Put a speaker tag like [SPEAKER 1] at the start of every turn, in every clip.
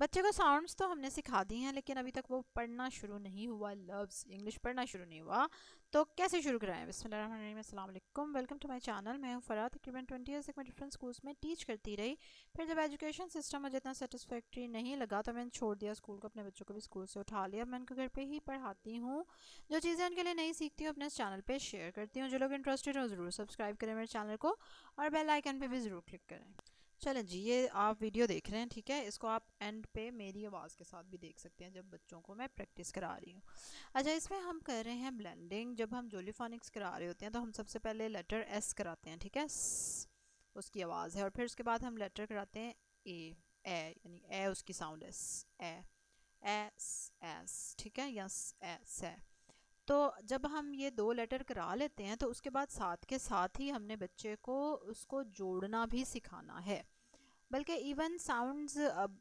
[SPEAKER 1] बच्चे को साउंड्स तो हमने सिखा दी हैं, लेकिन अभी तक वो पढ़ना शुरू नहीं हुआ, लव्स इंग्लिश पढ़ना शुरू नहीं हुआ। तो कैसे शुरू कराएं? बिस्मिल्लाहिर्रहमानिर्रहीम, अस्सलाम वालेकुम, वेलकम टू माय चैनल। मैं हूं फराह, तकरीबन 20 ईयर्स तक मैं डिफरेंट स्कूल्स में टीच करती रही। फिर जब एजुकेशन सिस्टम मुझे इतना सेटिस्फैक्ट्री नहीं लगा तो मैंने छोड़ दिया स्कूल को, अपने बच्चों को भी स्कूल से उठा लिया। मैं उनको घर पर ही पढ़ाती हूँ। जो चीज़ें उनके लिए नहीं सीखती हूँ अपने इस चैनल पर शेयर करती हूँ। जो लोग इंटरेस्टेड हो ज़रूर सब्सक्राइब करें मेरे चैनल को और बेल आइकन पर भी ज़रूर क्लिक करें। चलें जी, ये आप वीडियो देख रहे हैं, ठीक है। इसको आप एंड पे मेरी आवाज़ के साथ भी देख सकते हैं जब बच्चों को मैं प्रैक्टिस करा रही हूँ। अच्छा, इसमें हम कर रहे हैं ब्लेंडिंग। जब हम जोलीफोनिक्स करा रहे होते हैं तो हम सबसे पहले लेटर एस कराते हैं, ठीक है, उसकी आवाज़ है। और फिर उसके बाद हम लेटर कराते हैं ए, यानी ए उसकी साउंड एस, एस, ठीक है, यस एस है। तो जब हम ये दो लेटर करा लेते हैं तो उसके बाद साथ के साथ ही हमने बच्चे को उसको जोड़ना भी सिखाना है। बल्कि इवन साउंड्स,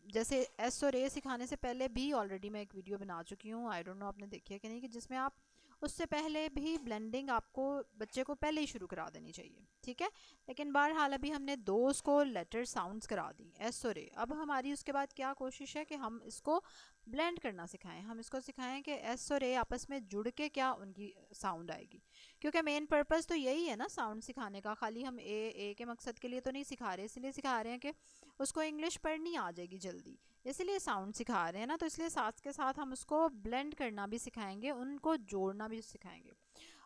[SPEAKER 1] जैसे एस और ए सिखाने से पहले भी ऑलरेडी मैं एक वीडियो बना चुकी हूँ, आई डोंट नो आपने देखी है कि नहीं, कि जिसमें आप उससे पहले भी ब्लेंडिंग आपको बच्चे को पहले ही शुरू करा देनी चाहिए, ठीक है। लेकिन बहरहाल अभी हमने दो उसको लेटर साउंड्स करा दी, एस और ए। अब हमारी उसके बाद क्या कोशिश है कि हम इसको ब्लेंड करना सिखाएं। हम इसको सिखाएं कि एस और ए आपस में जुड़ के क्या उनकी साउंड आएगी, क्योंकि मेन पर्पस तो यही है ना साउंड सिखाने का। खाली हम ए के मकसद के लिए तो नहीं सिखा रहे, इसलिए सिखा रहे हैं कि उसको इंग्लिश पढ़नी आ जाएगी जल्दी, इसलिए साउंड सिखा रहे हैं ना। तो इसलिए साथ के साथ हम उसको ब्लेंड करना भी सिखाएंगे, उनको जोड़ना भी सिखाएंगे।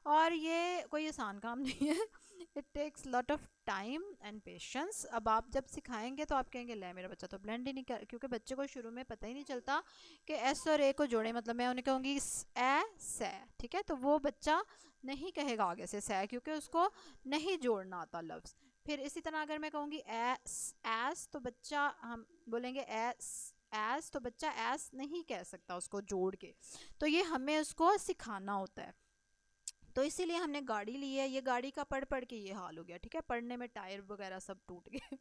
[SPEAKER 1] और ये कोई आसान काम नहीं है, it takes lot of time and patience. अब आप जब सिखाएंगे तो आप कहेंगे ले मेरा बच्चा तो ब्लेंड ही नहीं कर, क्योंकि बच्चे को शुरू में पता ही नहीं चलता कि एस और ए को जोड़े। मतलब मैं उन्हें कहूँगी ए से, ठीक है, तो वो बच्चा नहीं कहेगा आगे से क्योंकि उसको नहीं जोड़ना आता लफ्ज़। फिर इसी तरह अगर मैं कहूँगी एस तो बच्चा, हम बोलेंगे एस तो बच्चा एस नहीं कह सकता उसको जोड़ के। तो ये हमें उसको सिखाना होता है। तो इसीलिए हमने गाड़ी ली है। ये गाड़ी का पढ़ पढ़ के ये हाल हो गया, ठीक है, पढ़ने में टायर वगैरह सब टूट गए।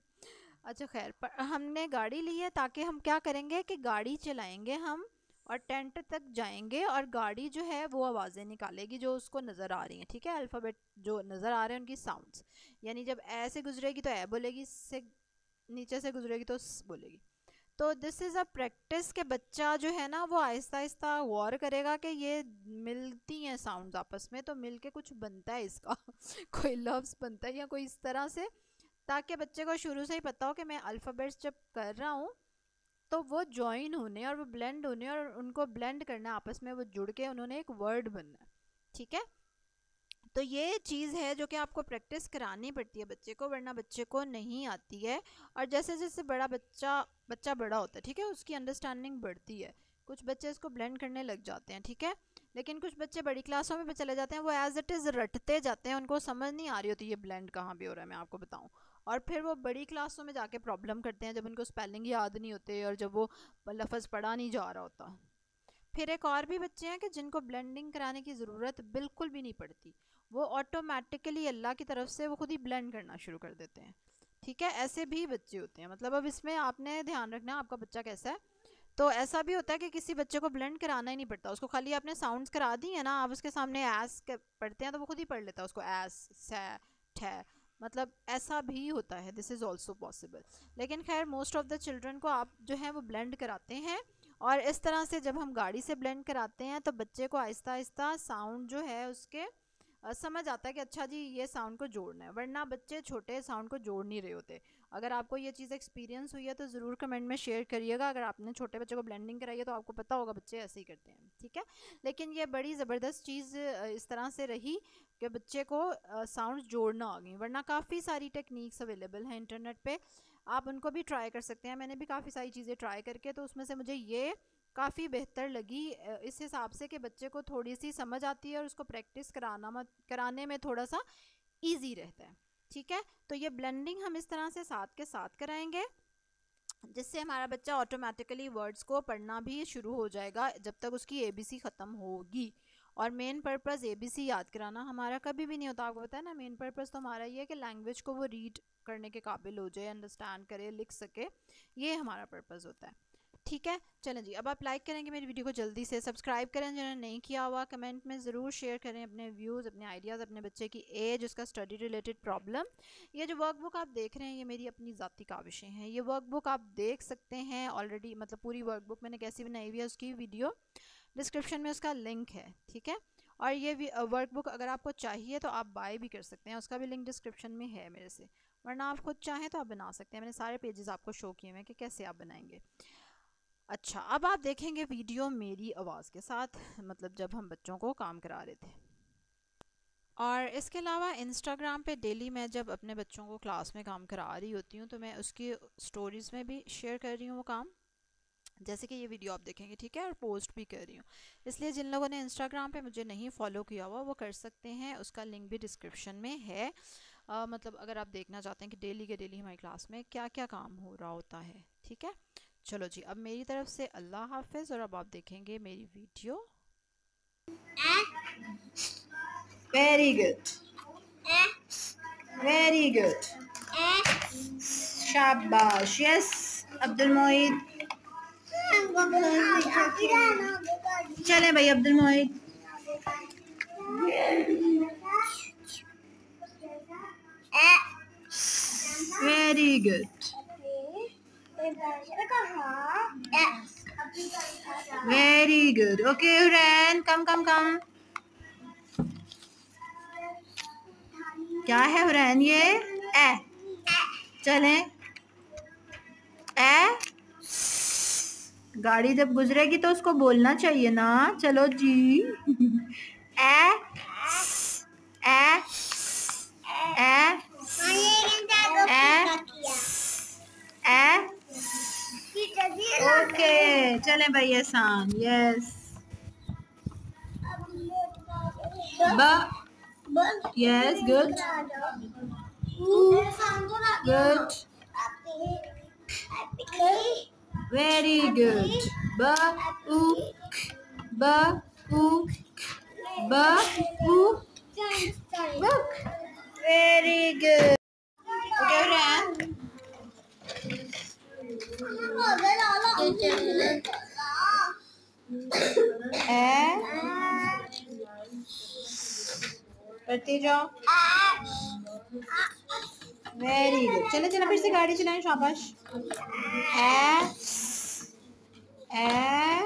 [SPEAKER 1] अच्छा खैर, हमने गाड़ी ली है ताकि हम क्या करेंगे कि गाड़ी चलाएंगे हम और टेंट तक जाएंगे और गाड़ी जो है वो आवाज़ें निकालेगी जो उसको नज़र आ रही हैं, ठीक है। अल्फ़ाबेट जो नज़र आ रहे हैं उनकी साउंड्स, यानी जब ए से गुजरेगी तो ए बोलेगी, से नीचे से गुजरेगी तो स बोलेगी। तो दिस इज़ अ प्रैक्टिस के बच्चा जो है ना वो आहिस्ता आहिस्ता गौर करेगा कि ये मिलती हैं साउंड्स आपस में, तो मिल के कुछ बनता है इसका कोई लफ्ज़ बनता है या कोई इस तरह से, ताकि बच्चे को शुरू से ही पता हो कि मैं अल्फ़ाबेट्स जब कर रहा हूँ तो वो जॉइन होने और वो ब्लेंड होने और उनको ब्लेंड करना आपस में, वो जुड़ के उन्होंने एक वर्ड बनना है, ठीक है। तो ये चीज़ है जो कि आपको प्रैक्टिस करानी पड़ती है बच्चे को, वरना बच्चे को नहीं आती है। और जैसे जैसे बच्चा बड़ा होता है, ठीक है, उसकी अंडरस्टैंडिंग बढ़ती है। कुछ बच्चे इसको ब्लेंड करने लग जाते हैं, ठीक है, लेकिन कुछ बच्चे बड़ी क्लासों में भी चले जाते हैं, वो एज इट इज़ रटते जाते हैं, उनको समझ नहीं आ रही होती ये ब्लेंड कहाँ पे हो रहा है, मैं आपको बताऊँ। और फिर वो बड़ी क्लासों में जाके प्रॉब्लम करते हैं जब उनको स्पेलिंग याद नहीं होते और जब वो लफ्ज़ पढ़ा नहीं जा रहा होता। फिर एक और भी बच्चे हैं कि जिनको ब्लेंडिंग कराने की ज़रूरत बिल्कुल भी नहीं पड़ती, वो ऑटोमेटिकली अल्लाह की तरफ से वो खुद ही ब्लेंड करना शुरू कर देते हैं, ठीक है। ऐसे भी बच्चे होते हैं। मतलब अब इसमें आपने ध्यान रखना आपका बच्चा कैसा है। तो ऐसा भी होता है कि किसी बच्चे को ब्लेंड कराना ही नहीं पड़ता, उसको खाली आपने साउंड्स करा दी है ना, आप उसके सामने एस पढ़ते हैं तो वो खुद ही पढ़ लेता है उसको, एस से ठे, मतलब ऐसा भी होता है, दिस इज़ ऑल्सो पॉसिबल। लेकिन खैर मोस्ट ऑफ द चिल्ड्रन को आप जो है वो ब्लेंड कराते हैं। और इस तरह से जब हम गाड़ी से ब्लेंड कराते हैं तो बच्चे को आहिस्ता आहिस्ता साउंड जो है उसके समझ आता है कि अच्छा जी ये साउंड को जोड़ना है, वरना बच्चे छोटे साउंड को जोड़ नहीं रहे होते। अगर आपको ये चीज़ एक्सपीरियंस हुई है तो ज़रूर कमेंट में शेयर करिएगा। अगर आपने छोटे बच्चे को ब्लेंडिंग कराई है तो आपको पता होगा बच्चे ऐसे ही करते हैं, ठीक है। लेकिन ये बड़ी ज़बरदस्त चीज़ इस तरह से रही कि बच्चे को साउंड जोड़ना आ गई, वरना काफ़ी सारी टेक्निक्स अवेलेबल हैं इंटरनेट पे, आप उनको भी ट्राई कर सकते हैं। मैंने भी काफ़ी सारी चीज़ें ट्राई करके तो उसमें से मुझे ये काफ़ी बेहतर लगी, इस हिसाब से कि बच्चे को थोड़ी सी समझ आती है और उसको प्रैक्टिस कराने में थोड़ा सा इजी रहता है, ठीक है। तो ये ब्लेंडिंग हम इस तरह से साथ के साथ कराएंगे जिससे हमारा बच्चा ऑटोमेटिकली वर्ड्स को पढ़ना भी शुरू हो जाएगा जब तक उसकी एबीसी ख़त्म होगी। और मेन पर्पस एबीसी याद कराना हमारा कभी भी नहीं होता, आपको पता है ना। मेन पर्पस तो हमारा ये है कि लैंग्वेज को वो रीड करने के काबिल हो जाए, अंडरस्टैंड करे, लिख सके, ये हमारा पर्पस होता है। ठीक है, चलें जी। अब आप लाइक करेंगे मेरी वीडियो को, जल्दी से सब्सक्राइब करें जिन्होंने नहीं किया हुआ, कमेंट में ज़रूर शेयर करें अपने व्यूज़, अपने आइडियाज़, अपने बच्चे की एज, उसका स्टडी रिलेटेड प्रॉब्लम। ये जो वर्कबुक आप देख रहे हैं ये मेरी अपनी ज़ाती काविशें हैं। ये वर्कबुक आप देख सकते हैं ऑलरेडी, मतलब पूरी वर्कबुक मैंने कैसी बनाई हुई है उसकी वीडियो डिस्क्रिप्शन में उसका लिंक है, ठीक है। और ये वर्कबुक अगर आपको चाहिए तो आप बाय भी कर सकते हैं, उसका भी लिंक डिस्क्रिप्शन में है मेरे से, वरना आप खुद चाहें तो आप बना सकते हैं। मैंने सारे पेजेस आपको शो किए हुए हैं कि कैसे आप बनाएंगे। अच्छा, अब आप देखेंगे वीडियो मेरी आवाज़ के साथ, मतलब जब हम बच्चों को काम करा रहे थे। और इसके अलावा इंस्टाग्राम पे डेली मैं जब अपने बच्चों को क्लास में काम करा रही होती हूँ तो मैं उसकी स्टोरीज़ में भी शेयर कर रही हूँ वो काम, जैसे कि ये वीडियो आप देखेंगे, ठीक है, और पोस्ट भी कर रही हूँ। इसलिए जिन लोगों ने इंस्टाग्राम पे मुझे नहीं फॉलो किया हुआ वो कर सकते हैं, उसका लिंक भी डिस्क्रिप्शन में है। मतलब अगर आप देखना चाहते हैं कि डेली के डेली हमारी क्लास में क्या क्या काम हो रहा होता है, ठीक है। चलो जी, अब मेरी तरफ से अल्लाह हाफिज़, और अब आप देखेंगे मेरी video.
[SPEAKER 2] Very good, very good, शाबाश, यस अब्दुल मोइद। चले भाई Abdul Moid. Very good, very good. Okay Hurain, come come come. क्या है हुरैन ये? ए चले, ए गाड़ी जब गुजरेगी तो उसको बोलना चाहिए ना। चलो जी। ए ए ए ए ओके, चलें भाई एहसान, यस। ब yes, good good, very good. ब ब ब बुक, वेरी गुड। ओके रैन, करते जाओ, वेरी गुड। चले चले फिर से गाड़ी चलाएं, शाबाश। ए